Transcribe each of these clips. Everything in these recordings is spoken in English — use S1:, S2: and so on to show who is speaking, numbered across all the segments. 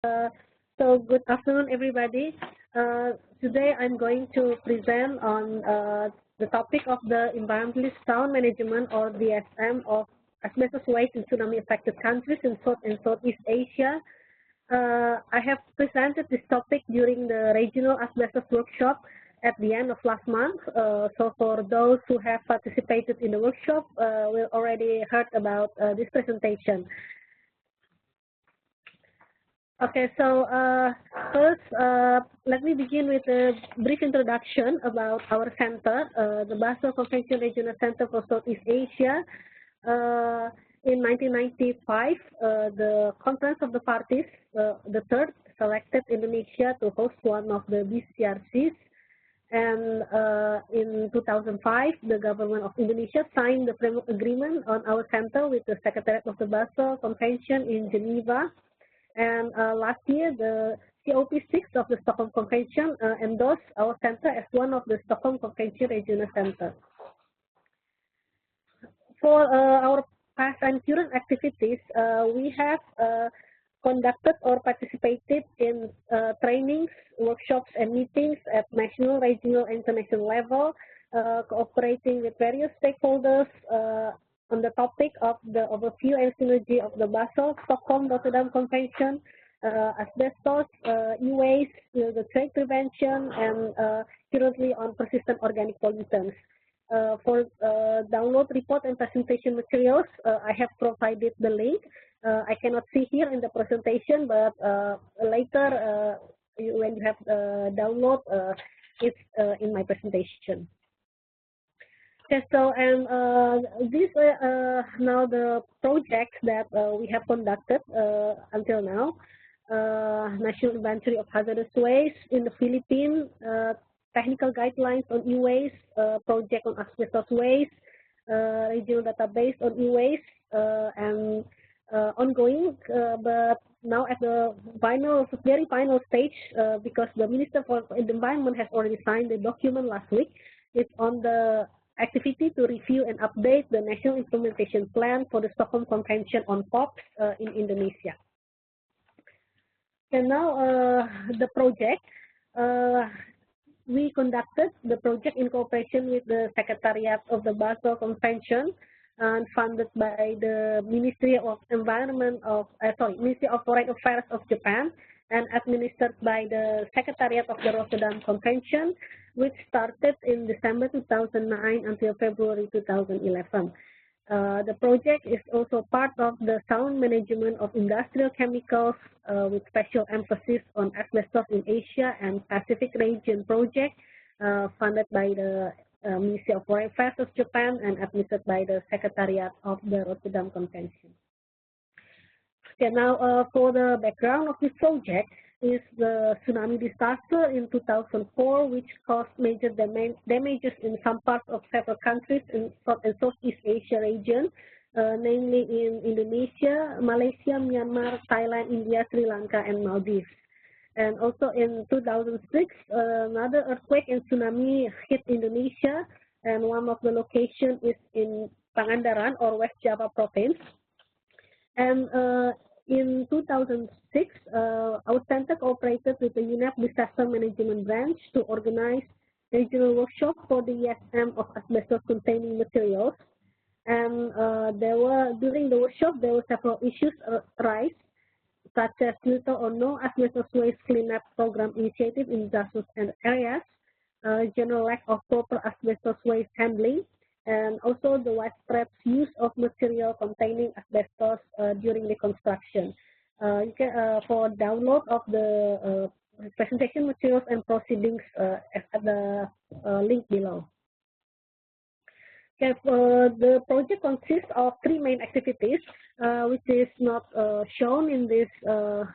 S1: So good afternoon, everybody. Today I'm going to present on the topic of the environmentally sound management, or DSM, of asbestos waste in tsunami-affected countries in South and Southeast Asia. I have presented this topic during the regional asbestos workshop at the end of last month. So for those who have participated in the workshop, we already heard about this presentation. Okay, so first, let me begin with a brief introduction about our center, the Basel Convention Regional Center for Southeast Asia. In 1995, the Conference of the Parties, the third, selected Indonesia to host one of the BCRCs. And in 2005, the government of Indonesia signed the framework agreement on our center with the Secretariat of the Basel Convention in Geneva. And last year, the COP6 of the Stockholm Convention endorsed our center as one of the Stockholm Convention regional centers. For our past and current activities, we have conducted or participated in trainings, workshops, and meetings at national, regional, and international level, cooperating with various stakeholders on the topic of the overview and synergy of the Basel, Stockholm, Rotterdam Convention, asbestos, e-waste, the trade prevention, and currently on persistent organic pollutants. For download report and presentation materials, I have provided the link. I cannot see here in the presentation, but later when you have download, it's in my presentation. Okay, so these are now the projects that we have conducted until now. National Inventory of Hazardous Waste in the Philippines, technical guidelines on e-waste, project on asbestos waste, regional database on e-waste, and ongoing, but now at the very final stage, because the Minister for the Environment has already signed the document last week. It's on the activity to review and update the National Implementation Plan for the Stockholm Convention on POPs in Indonesia. And now the project. We conducted the project in cooperation with the Secretariat of the Basel Convention and funded by the Ministry of Ministry of Foreign Affairs of Japan, and administered by the Secretariat of the Rotterdam Convention, which started in December 2009 until February 2011. The project is also part of the sound management of industrial chemicals with special emphasis on asbestos in Asia and Pacific region project, funded by the Ministry of Foreign Affairs of Japan and administered by the Secretariat of the Rotterdam Convention. Okay, now for the background of this project is the tsunami disaster in 2004, which caused major damages in some parts of several countries in South and Southeast Asia region, namely in Indonesia, Malaysia, Myanmar, Thailand, India, Sri Lanka, and Maldives. And also in 2006, another earthquake and tsunami hit Indonesia, and one of the locations is in Pangandaran, or West Java province. And in 2006, our center cooperated with the UNEP Disaster Management Branch to organize regional workshop for the ESM of asbestos-containing materials. And during the workshop, there were several issues arise, such as little or no asbestos waste cleanup program initiative in disaster areas, general lack of proper asbestos waste handling, and also the widespread use of material containing asbestos during the construction. You can, for download of the presentation materials and proceedings at the link below. Okay, the project consists of three main activities, which is not shown in this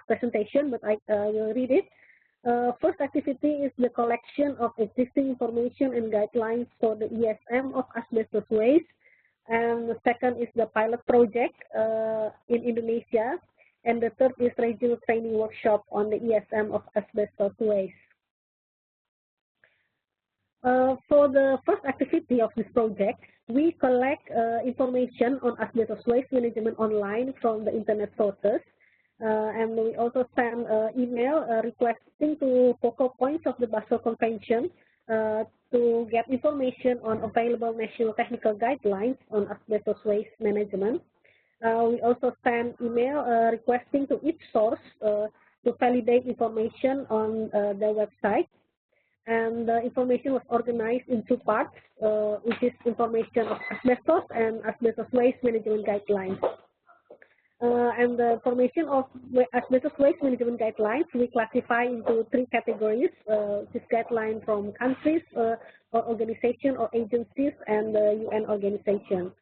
S1: presentation, but I will read it. First activity is the collection of existing information and guidelines for the ESM of asbestos waste. And the second is the pilot project in Indonesia. And the third is regional training workshop on the ESM of asbestos waste. For the first activity of this project, we collect information on asbestos waste management online from the internet sources. And we also send email requesting to focal points of the Basel Convention to get information on available national technical guidelines on asbestos waste management. We also send email requesting to each source to validate information on their website. And the information was organized in two parts, which is information of asbestos and asbestos waste management guidelines. And the information of asbestos waste management guidelines we classify into three categories, which is guideline from countries, or organization or agencies, and the UN organization.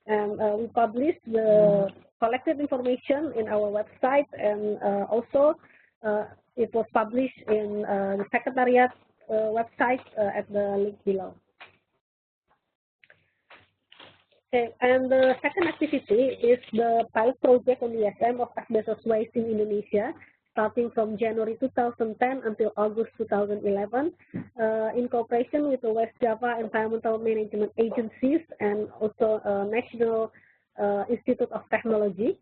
S1: And we publish the collected information in our website, and also it was published in the Secretariat website at the link below. Okay, and the second activity is the pilot project on the ESM of asbestos waste in Indonesia, starting from January 2010 until August 2011, in cooperation with the West Java Environmental Management Agencies and also National Institute of Technology.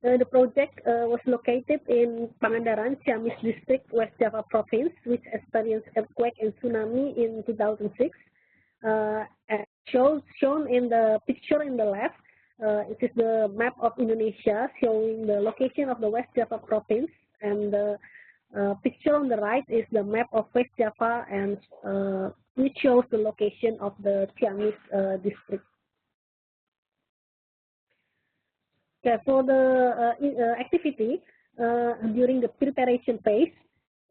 S1: The project was located in Pangandaran, Ciamis District, West Java Province, which experienced earthquake and tsunami in 2006. Shown in the picture in the left, it is the map of Indonesia showing the location of the West Java Province, and the picture on the right is the map of West Java, and which shows the location of the Ciamis district. Okay, for the activity, during the preparation phase,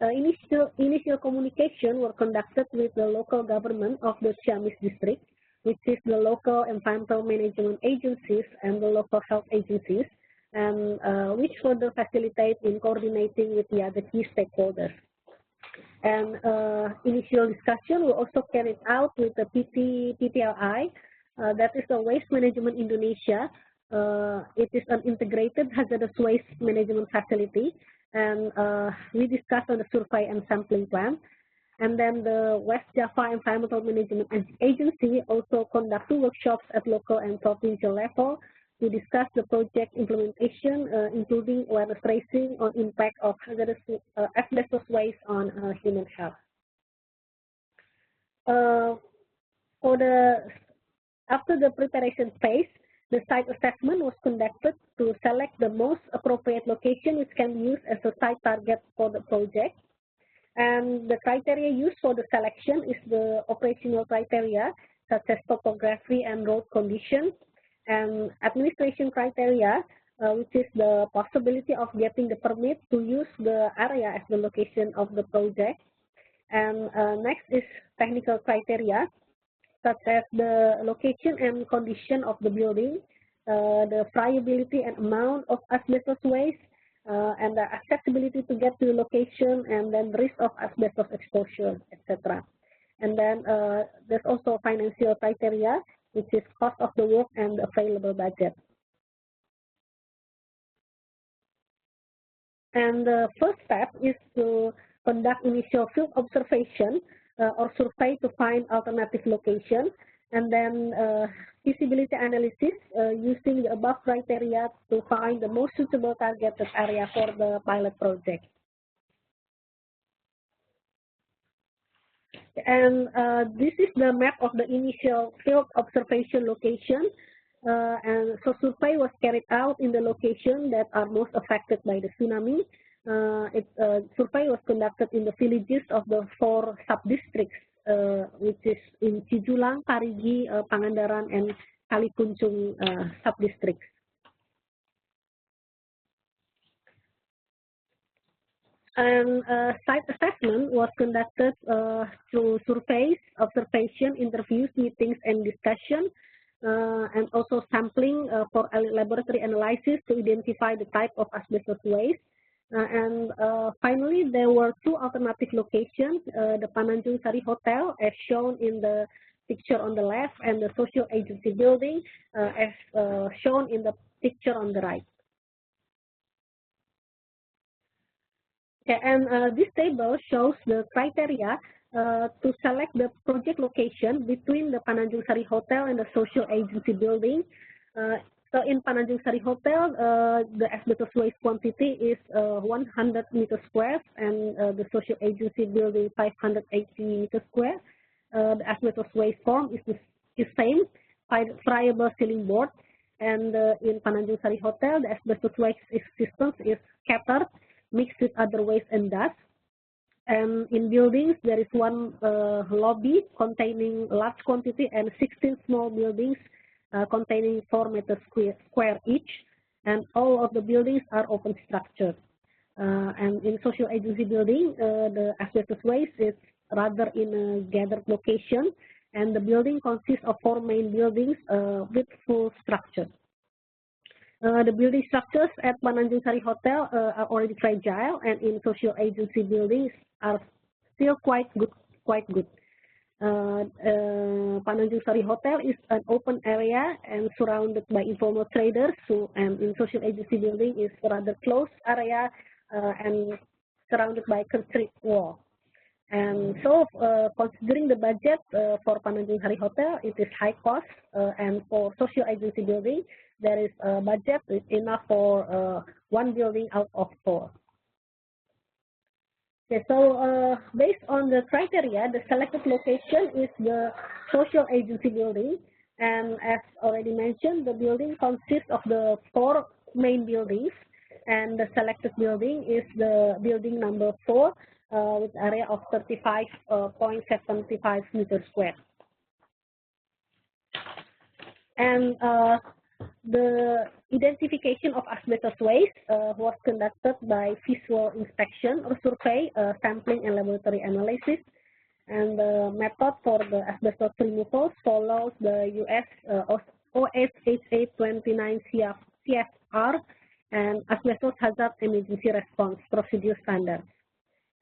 S1: initial communication were conducted with the local government of the Ciamis district, which is the local environmental management agencies and the local health agencies, and which further facilitate in coordinating with the other key stakeholders. And initial discussion were also carried out with the PTLI, that is the Waste Management Indonesia. It is an integrated hazardous waste management facility, and we discussed on the survey and sampling plan. And then the West Java Environmental Management Agency also conducted workshops at local and provincial level to discuss the project implementation, including awareness raising on impact of hazardous asbestos waste on human health. After the preparation phase, the site assessment was conducted to select the most appropriate location which can be used as a site target for the project. And the criteria used for the selection is the operational criteria, such as topography and road conditions, and administration criteria, which is the possibility of getting the permit to use the area as the location of the project. And next is technical criteria, such as the location and condition of the building, the friability and amount of asbestos waste, and the accessibility to get to the location, and then risk of asbestos exposure, etc. And then there's also financial criteria, which is cost of the work and the available budget. And the first step is to conduct initial field observation or survey to find alternative location, and then feasibility analysis using the above criteria to find the most suitable targeted area for the pilot project. And this is the map of the initial field observation location. And so survey was carried out in the location that are most affected by the tsunami. Survey was conducted in the villages of the 4 sub-districts, which is in Cijulang, Parigi, Pangandaran, and Kalipuncung sub-districts. And site assessment was conducted through surveys, observation, interviews, meetings, and discussion, and also sampling for laboratory analysis to identify the type of asbestos waste. And finally, there were 2 alternative locations, the Pananjung Sari Hotel, as shown in the picture on the left, and the social agency building, as shown in the picture on the right. Okay, and this table shows the criteria to select the project location between the Pananjung Sari Hotel and the social agency building. So in Pananjung Sari Hotel, the asbestos waste quantity is 100 meters square, and the social agency building 580 meters square. The asbestos waste form is same, friable ceiling board, and in Pananjung Sari Hotel, the asbestos waste systems is scattered, mixed with other waste and dust. And in buildings, there is one lobby containing large quantity and 16 small buildings containing 4 meters square each, and all of the buildings are open structures. And in social agency building, the asbestos waste is rather in a gathered location, and the building consists of 4 main buildings with full structure. The building structures at Pananjung Sari Hotel are already fragile, and in social agency buildings are still quite good. Pananjung Sari Hotel is an open area and surrounded by informal traders, and in social agency building is rather closed area and surrounded by concrete wall. And so, considering the budget for Pananjung Sari Hotel, it is high cost, and for social agency building, there is a budget enough for 1 building out of 4. Okay, so based on the criteria, the selected location is the social agency building, and as already mentioned, the building consists of the 4 main buildings, and the selected building is the building number 4 with area of 35.75 meters square. And the identification of asbestos waste was conducted by visual inspection or survey, sampling, and laboratory analysis. And the method for the asbestos removal follows the US OSHA 29 CFR and asbestos hazard emergency response procedure standards.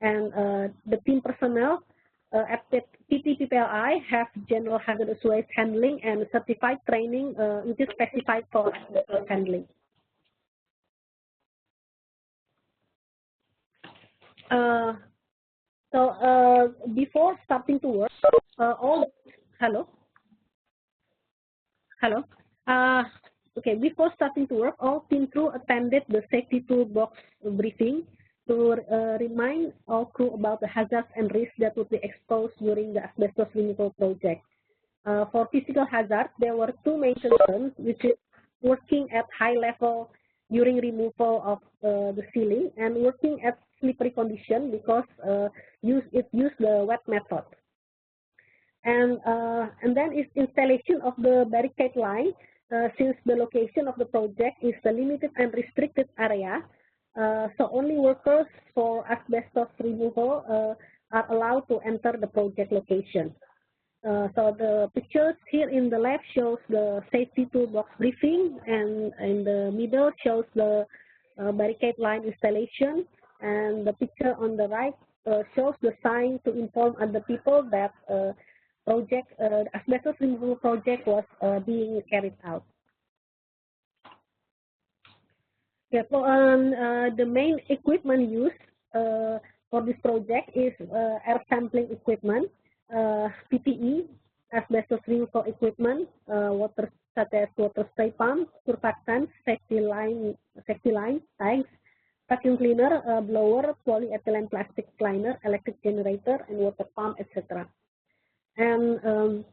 S1: And the team personnel at PTPPLI have general hazardous waste handling and certified training which is specified for asbestos handling. So before starting to work, before starting to work, all team crew attended the safety toolbox briefing to remind all crew about the hazards and risks that would be exposed during the asbestos removal project. For physical hazards, there were 2 main concerns, which is working at high level during removal of the ceiling and working at slippery condition because it used the wet method. And then is installation of the barricade line, since the location of the project is a limited and restricted area. So only workers for asbestos removal are allowed to enter the project location. So the pictures here in the left shows the safety toolbox briefing, and in the middle shows the barricade line installation, and the picture on the right shows the sign to inform other people that asbestos removal project was being carried out. Yeah, so the main equipment used for this project is air sampling equipment, PPE, asbestos removal equipment, such as water spray pump, surfactants, safety line tanks, vacuum cleaner, blower, polyethylene plastic cleaner, electric generator, and water pump, etc. And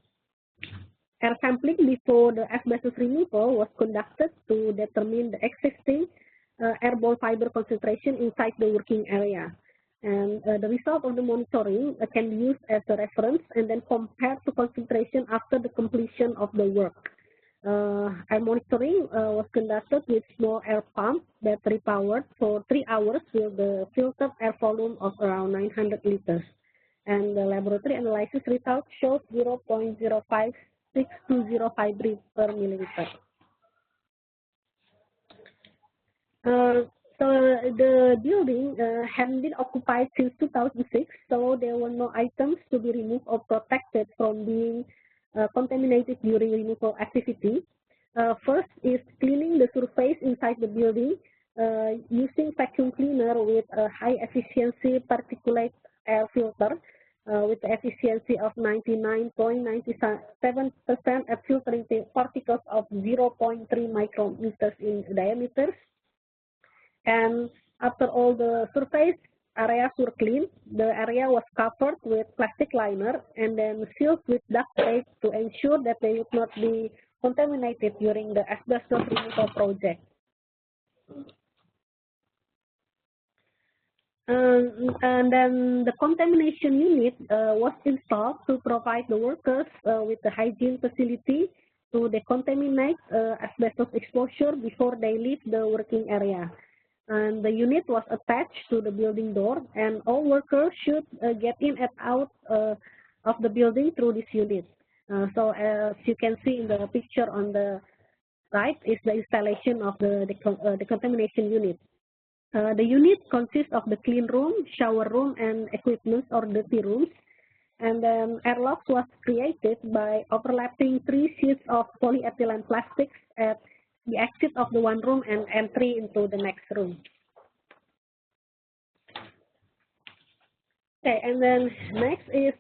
S1: air sampling before the asbestos removal was conducted to determine the existing airborne fiber concentration inside the working area. And the result of the monitoring can be used as a reference and then compared to concentration after the completion of the work. Air monitoring was conducted with small air pump, battery powered, for 3 hours with the filtered air volume of around 900 liters. And the laboratory analysis result shows 0.056 Bri per milliliter. So the building hadn't been occupied since 2006, so there were no items to be removed or protected from being contaminated during removal activity. First is cleaning the surface inside the building using vacuum cleaner with a high efficiency particulate air filter with the efficiency of 99.97% at filtering particles of 0.3 micrometers in diameter. And after all the surface areas were cleaned, the area was covered with plastic liner and then sealed with duct tape to ensure that they would not be contaminated during the asbestos removal project. And then the contamination unit was installed to provide the workers with the hygiene facility to decontaminate asbestos exposure before they leave the working area. And the unit was attached to the building door, and all workers should get in and out of the building through this unit. So as you can see in the picture on the right is the installation of the decontamination unit. The unit consists of the clean room, shower room, and equipment or dirty rooms. And then airlocks was created by overlapping 3 sheets of polyethylene plastics at the exit of the one room and entry into the next room. Okay, and then next is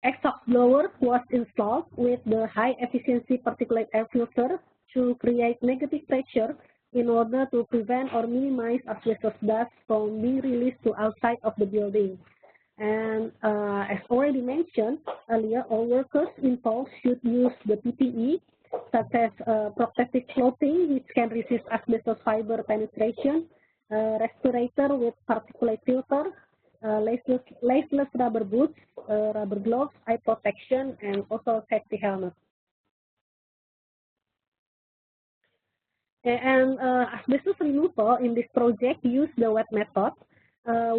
S1: exhaust blower was installed with the high efficiency particulate air filter to create negative pressure in order to prevent or minimize asbestos dust from being released to outside of the building. And as already mentioned earlier, all workers involved should use the PPE, such as protective clothing, which can resist asbestos fiber penetration, respirator with particulate filter, laceless rubber boots, rubber gloves, eye protection, and also safety helmet. And asbestos removal in this project used the wet method.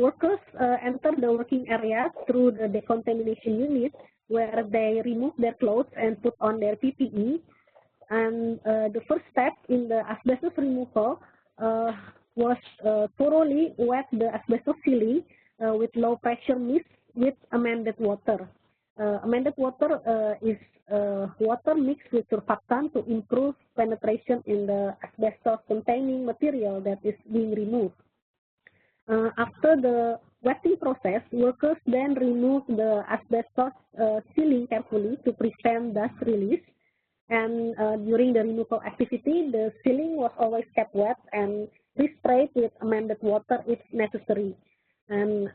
S1: Workers enter the working area through the decontamination unit, where they remove their clothes and put on their PPE. And the first step in the asbestos removal was thoroughly wet the asbestos ceiling with low pressure mist with amended water. Amended water is water mixed with surfactant to improve penetration in the asbestos containing material that is being removed. After the wetting process, workers then remove the asbestos ceiling carefully to prevent dust release. And during the removal activity, the ceiling was always kept wet and resprayed with amended water if necessary. And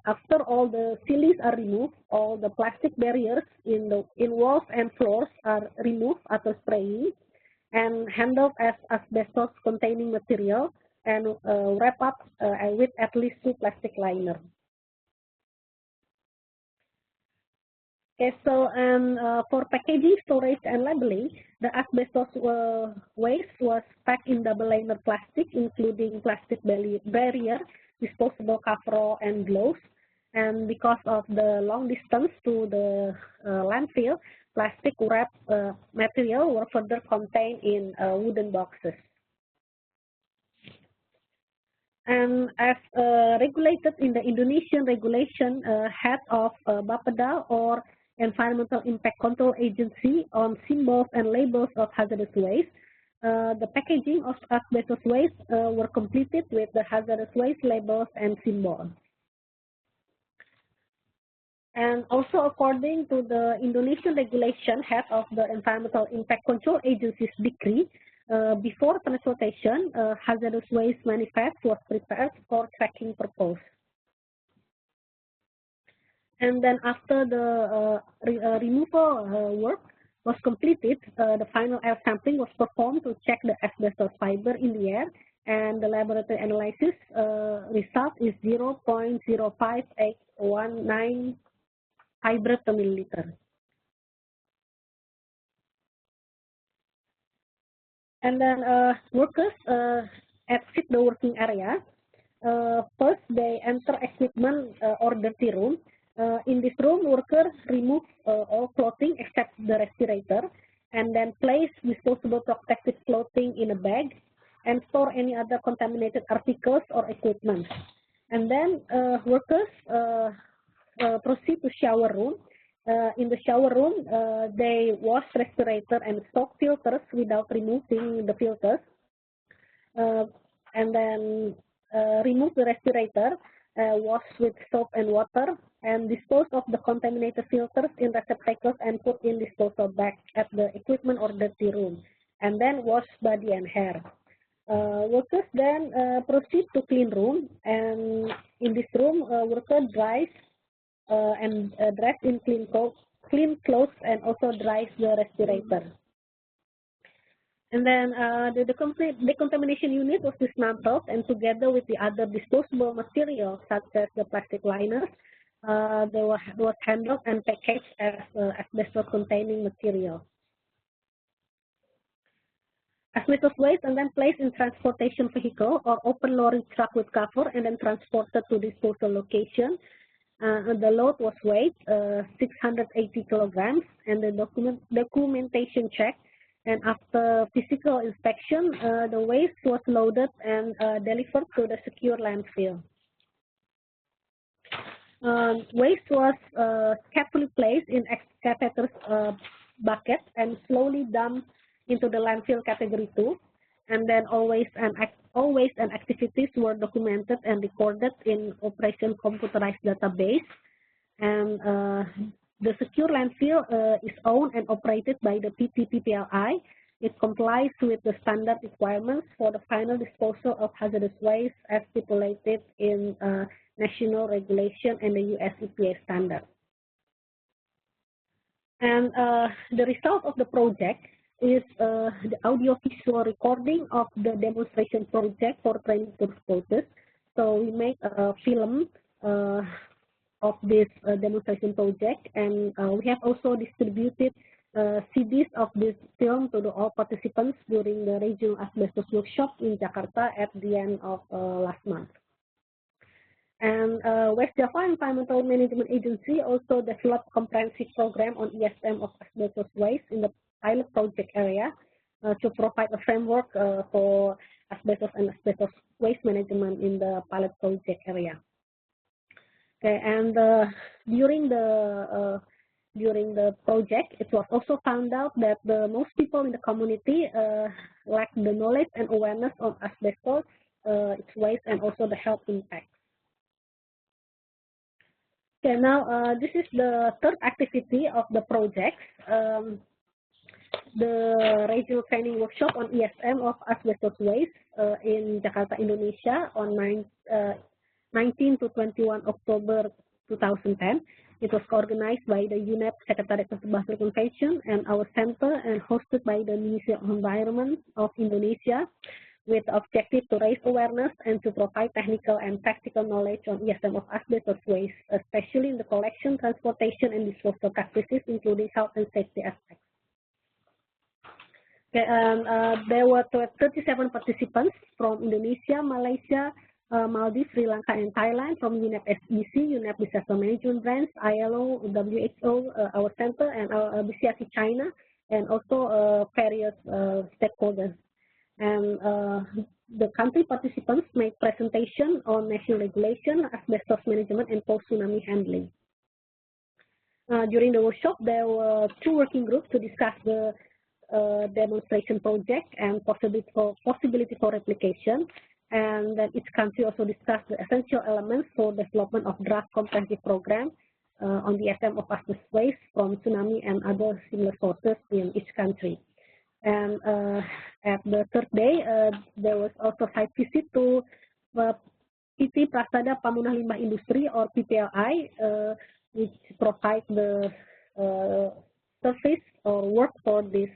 S1: after all the ceilings are removed, all the plastic barriers in walls and floors are removed after spraying and handled as asbestos-containing material and wrap up with at least 2 plastic liners. Okay, so for packaging, storage, and labeling, the asbestos waste was packed in double liner plastic, including plastic barrier, disposable coverall, and gloves. And because of the long distance to the landfill, plastic wrap material were further contained in wooden boxes. And as regulated in the Indonesian regulation, head of Bapeda or Environmental Impact Control Agency on symbols and labels of hazardous waste, the packaging of asbestos waste were completed with the hazardous waste labels and symbols. And also according to the Indonesian regulation, head of the Environmental Impact Control Agency's decree, before transportation, hazardous waste manifest was prepared for tracking purpose. And then after the removal work was completed, the final air sampling was performed to check the asbestos fiber in the air, and the laboratory analysis result is 0.05819 fiber per milliliter. And then workers exit the working area. First, they enter equipment or dirty room. In this room, workers remove all clothing except the respirator, and then place disposable protective clothing in a bag, and store any other contaminated articles or equipment. And then workers proceed to shower room. In the shower room, they wash respirator and stock filters without removing the filters, and then remove the respirator, wash with soap and water, and dispose of the contaminated filters in receptacles and put in disposal bags at the equipment or dirty room, and then wash body and hair. Workers then proceed to clean room, and in this room, worker dries and dress in clean clothes and also dries the respirator. And then the decontamination unit was dismantled, and together with the other disposable materials such as the plastic liners, they was handled and packaged as asbestos-containing material. Asbestos waste and then placed in transportation vehicle or open lorry truck with cover and then transported to disposal location. The load was weighed 680 kilograms, and the documentation check. And after physical inspection, the waste was loaded and delivered to the secure landfill. Waste was carefully placed in excavators bucket and slowly dumped into the landfill category 2. And then all waste and activities were documented and recorded in operation computerized database. And the secure landfill is owned and operated by the PTPPLI. It complies with the standard requirements for the final disposal of hazardous waste as stipulated in national regulation and the US EPA standard. And the result of the project is the audio-visual recording of the demonstration project for training purposes. So we make a film of this demonstration project, and we have also distributed CDs of this film to all participants during the regional asbestos workshop in Jakarta at the end of last month. And West Java Environmental Management Agency also developed comprehensive program on ESM of asbestos waste in the pilot project area to provide a framework for asbestos and asbestos waste management in the pilot project area. Okay, and during the project, it was also found out that the most people in the community lack the knowledge and awareness of asbestos, its waste, and also the health impacts. Okay, now this is the third activity of the project, the regional training workshop on ESM of asbestos waste in Jakarta, Indonesia on 19 to 21 October 2010. It was organized by the UNEP Secretariat of the Basel Convention and our center, and hosted by the Ministry of Environment of Indonesia, with the objective to raise awareness and to provide technical and practical knowledge on ESM of asbestos waste, especially in the collection, transportation, and disposal practices, including health and safety aspects. Okay, there were 37 participants from Indonesia, Malaysia, Maldives, Sri Lanka, and Thailand, from UNEP SEC, UNEP Disaster Management Branch, ILO, WHO, our center, and our BCRC China, and also various stakeholders. And the country participants made presentation on national regulation, asbestos management, and post-tsunami handling. During the workshop, there were 2 working groups to discuss the demonstration project and possibility for replication. And then each country also discussed the essential elements for development of draft comprehensive program on the ESM of asbestos waste from tsunami and other similar sources in each country. And at the third day, there was also site visit to PT Prasada Pamunah Limbah Industri, or PPLI, which provides the service or work for this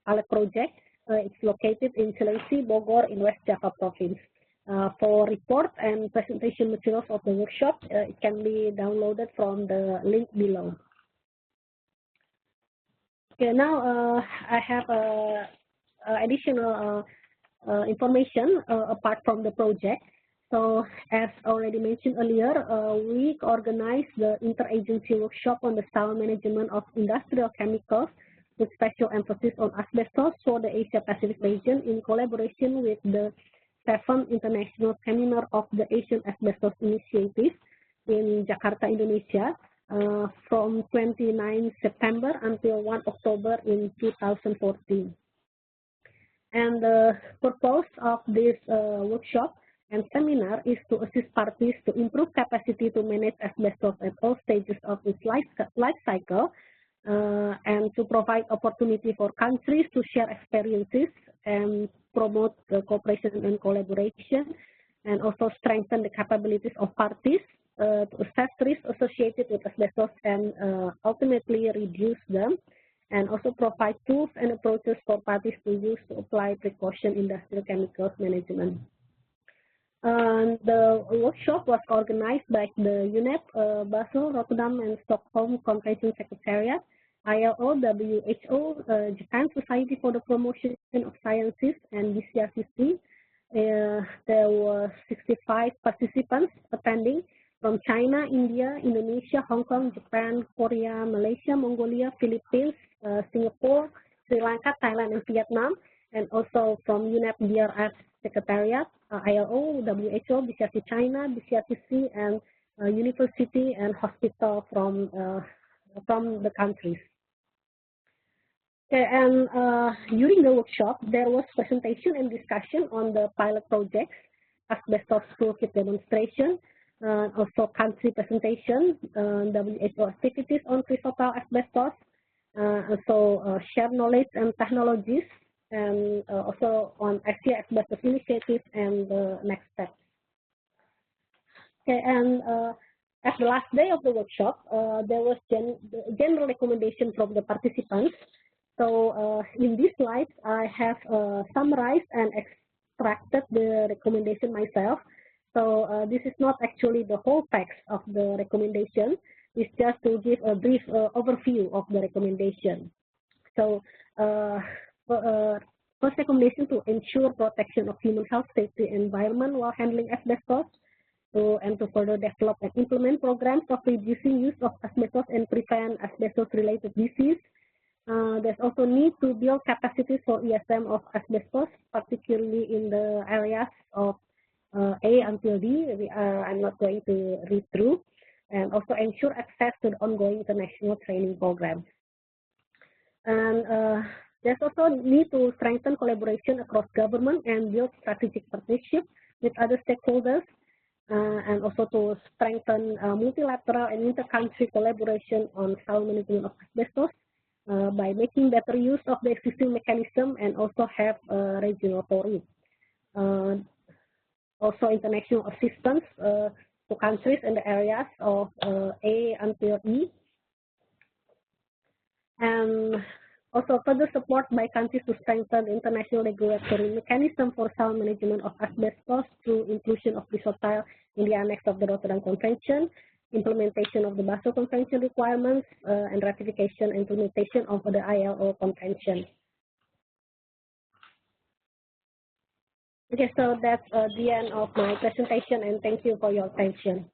S1: pilot project. It's located in Cilengsi, Bogor, in West Java Province. For report and presentation materials of the workshop, it can be downloaded from the link below. Okay, now I have additional information apart from the project. So, as already mentioned earlier, we organized the interagency workshop on the sound management of industrial chemicals with special emphasis on asbestos for the Asia Pacific region in collaboration with the 7th International Seminar of the Asian Asbestos Initiative in Jakarta, Indonesia, from 29 September until 1 October in 2014. And the purpose of this workshop and seminar is to assist parties to improve capacity to manage asbestos at all stages of its life cycle, and to provide opportunity for countries to share experiences and promote the cooperation and collaboration, and also strengthen the capabilities of parties to assess risks associated with asbestos and ultimately reduce them, and also provide tools and approaches for parties to use to apply precaution industrial chemicals management. The workshop was organized by the UNEP, Basel, Rotterdam, and Stockholm Convention Secretariat, ILO, WHO, Japan Society for the Promotion of Sciences, and BCRCC. There were 65 participants attending from China, India, Indonesia, Hong Kong, Japan, Korea, Malaysia, Mongolia, Philippines, Singapore, Sri Lanka, Thailand, and Vietnam, and also from UNEP DRS Secretariat, ILO, WHO, BCRC China, BCRCC, and university and hospital from the countries. Okay, and during the workshop, there was presentation and discussion on the pilot projects, asbestos toolkit demonstration, also country presentation, WHO activities on chrysotile asbestos, also share knowledge and technologies, and also on Asia asbestos initiatives and the next steps. Okay, and at the last day of the workshop, there was general recommendation from the participants. So in this slide, I have summarized and extracted the recommendation myself. So this is not actually the whole text of the recommendation. It's just to give a brief overview of the recommendation. So first recommendation to ensure protection of human health, safety, and environment while handling asbestos, and to further develop and implement programs of reducing use of asbestos and prevent asbestos-related disease. There's also need to build capacities for ESM of asbestos, particularly in the areas of A until D. I'm not going to read through, and also ensure access to the ongoing international training programs. And there's also need to strengthen collaboration across government and build strategic partnership with other stakeholders, and also to strengthen multilateral and inter-country collaboration on sound management of asbestos by making better use of the existing mechanism, and also have regional forum. Also international assistance to countries in the areas of A until E. And also further support by countries to strengthen the international regulatory mechanism for sound management of asbestos through inclusion of chrysotile in the annex of the Rotterdam Convention, implementation of the Basel Convention requirements, and ratification and implementation of the ILO Convention. Okay, so that's the end of my presentation, and thank you for your attention.